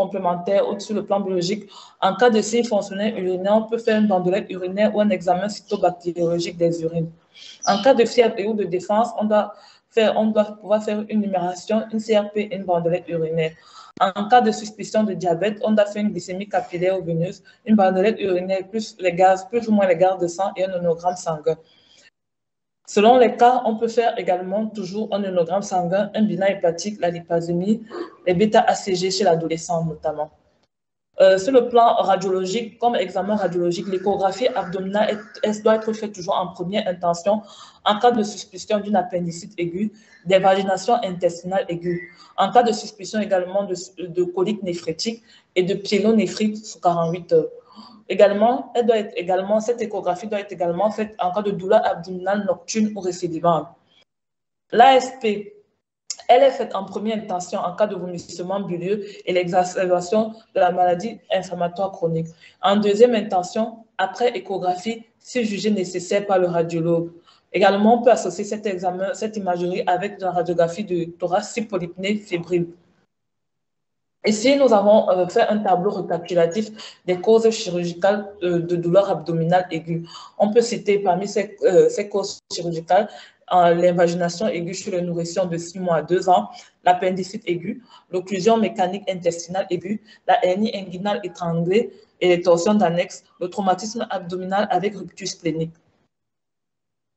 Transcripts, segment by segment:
complémentaire ou sur le plan biologique, en cas de signes fonctionnels urinaires, on peut faire une bandelette urinaire ou un examen cytobactériologique des urines. En cas de fièvre et ou de défense, on doit pouvoir faire une numération, une CRP et une bandelette urinaire. En cas de suspicion de diabète, on doit faire une glycémie capillaire ou veineuse, une bandelette urinaire plus ou moins les gaz de sang et un onogramme sanguin. Selon les cas, on peut faire également toujours un onogramme sanguin, un bilan hépatique, la lipasémie, les bêta-ACG chez l'adolescent notamment. Sur le plan radiologique, comme examen radiologique, l'échographie abdominale doit être faite toujours en première intention en cas de suspicion d'une appendicite aiguë, d'invagination intestinale aiguë, en cas de suspicion également de colique néphrétique et de pyélonéphrite sous 48 heures. Également, cette échographie doit être également faite en cas de douleur abdominale nocturne ou récidivante. L'ASP, elle est faite en première intention en cas de vomissement bilieux et l'exacerbation de la maladie inflammatoire chronique. En deuxième intention, après échographie, si jugé nécessaire par le radiologue. Également, on peut associer cette imagerie avec la radiographie du thorax si polypnée fébrile. Ici, nous avons fait un tableau récapitulatif des causes chirurgicales de douleurs abdominales aiguës. On peut citer parmi ces causes chirurgicales l'invagination aiguë chez le nourrisson de 6 mois à 2 ans, l'appendicite aiguë, l'occlusion mécanique intestinale aiguë, la hernie inguinale étranglée et les torsions d'annexe, le traumatisme abdominal avec rupture splénique.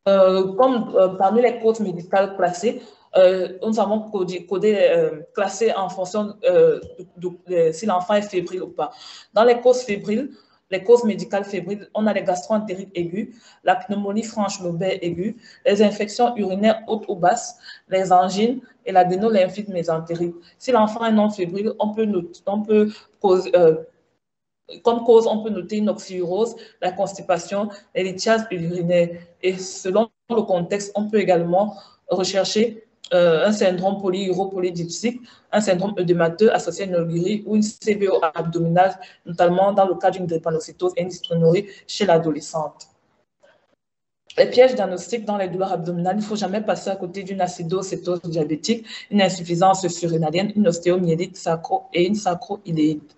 Parmi les causes médicales classées, nous avons classé en fonction si l'enfant est fébrile ou pas. Dans les causes fébriles, les causes médicales fébriles, on a les gastro-entérites aiguës, la pneumonie franche lobaire aiguë, les infections urinaires hautes ou basses, les angines et l'adénolymphite mésentérique. Si l'enfant est non fébrile, comme cause, on peut noter une oxyurose, la constipation, les lithiases urinaires. Et selon le contexte, on peut également rechercher un syndrome polyuropolydipsique, un syndrome œdémateux associé à une oligurie ou une CVO abdominale, notamment dans le cas d'une drépanocytose et une dysténurie chez l'adolescente. Les pièges diagnostiques dans les douleurs abdominales, il ne faut jamais passer à côté d'une acidocétose diabétique, une insuffisance surrénalienne, une ostéomyélite sacro et une sacroïléite.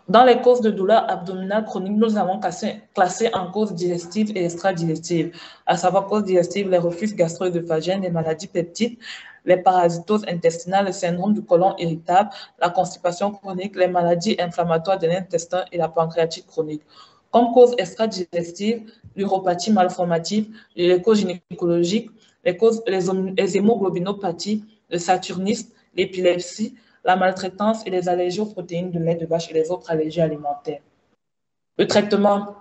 Dans les causes de douleurs abdominales chroniques, nous avons classé en causes digestives et extra-digestives, à savoir causes digestives, les reflux gastro-œsophagiens, les maladies peptides, les parasitoses intestinales, le syndrome du côlon irritable, la constipation chronique, les maladies inflammatoires de l'intestin et la pancréatite chronique. Comme causes extra-digestives, l'uropathie malformative, les causes gynécologiques, les hémoglobinopathies, le saturnisme, l'épilepsie, la maltraitance et les allergies aux protéines de lait de vache et les autres allergies alimentaires. Le traitement.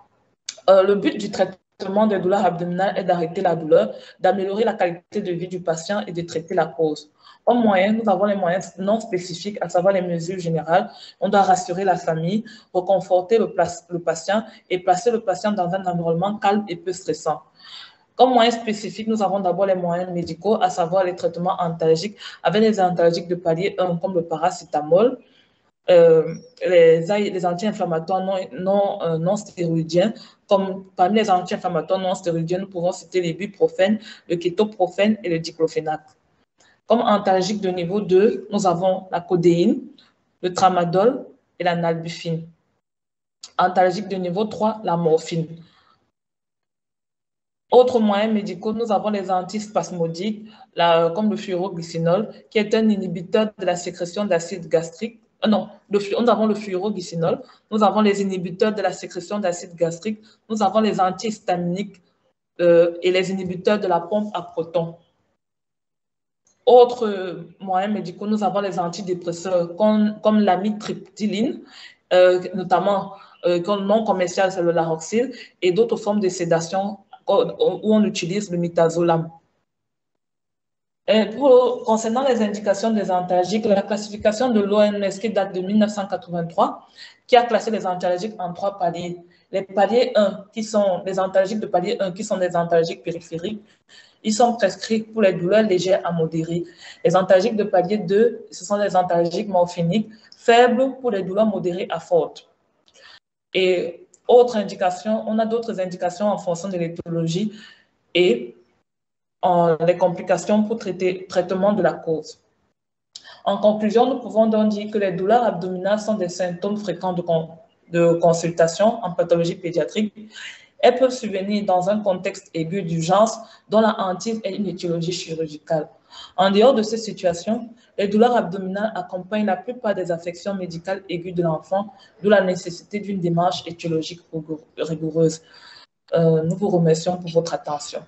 Le but du traitement des douleurs abdominales est d'arrêter la douleur, d'améliorer la qualité de vie du patient et de traiter la cause. En moyen, nous avons les moyens non spécifiques, à savoir les mesures générales. On doit rassurer la famille, reconforter le patient et placer le patient dans un environnement calme et peu stressant. Comme moyens spécifiques, nous avons d'abord les moyens médicaux, à savoir les traitements antalgiques, avec les antalgiques de palier 1 comme le paracétamol, les anti-inflammatoires non stéroïdiens, comme parmi les anti-inflammatoires non stéroïdiens, nous pouvons citer l'ibuprofène, le kétoprofène et le diclofénac. Comme antalgiques de niveau 2, nous avons la codéine, le tramadol et la nalbuphine. Antalgiques de niveau 3, la morphine. Autres moyens médicaux, nous avons les antispasmodiques, comme le fluoroglycinol, qui est un inhibiteur de la sécrétion d'acide gastrique. Nous avons le fluoroglycinol, nous avons les inhibiteurs de la sécrétion d'acide gastrique, nous avons les antihistaminiques et les inhibiteurs de la pompe à protons. Autres moyens médicaux, nous avons les antidépresseurs comme l'amitriptyline, notamment non commercial, c'est le Laroxyl, et d'autres formes de sédation où on utilise le midazolam. Concernant les indications des antalgiques, la classification de l'OMS qui date de 1983, qui a classé les antalgiques en 3 paliers. Les paliers 1, qui sont les antalgiques de palier 1, qui sont des antalgiques périphériques, ils sont prescrits pour les douleurs légères à modérées. Les antalgiques de palier 2, ce sont des antalgiques morphiniques, faibles pour les douleurs modérées à fortes. Et autres indications, on a d'autres indications en fonction de l'étiologie et les complications pour traitement de la cause. En conclusion, nous pouvons donc dire que les douleurs abdominales sont des symptômes fréquents de consultation en pathologie pédiatrique. Elles peuvent survenir dans un contexte aigu d'urgence dont la hantise est une étiologie chirurgicale. En dehors de ces situations, les douleurs abdominales accompagnent la plupart des affections médicales aiguës de l'enfant, d'où la nécessité d'une démarche étiologique rigoureuse. Nous vous remercions pour votre attention.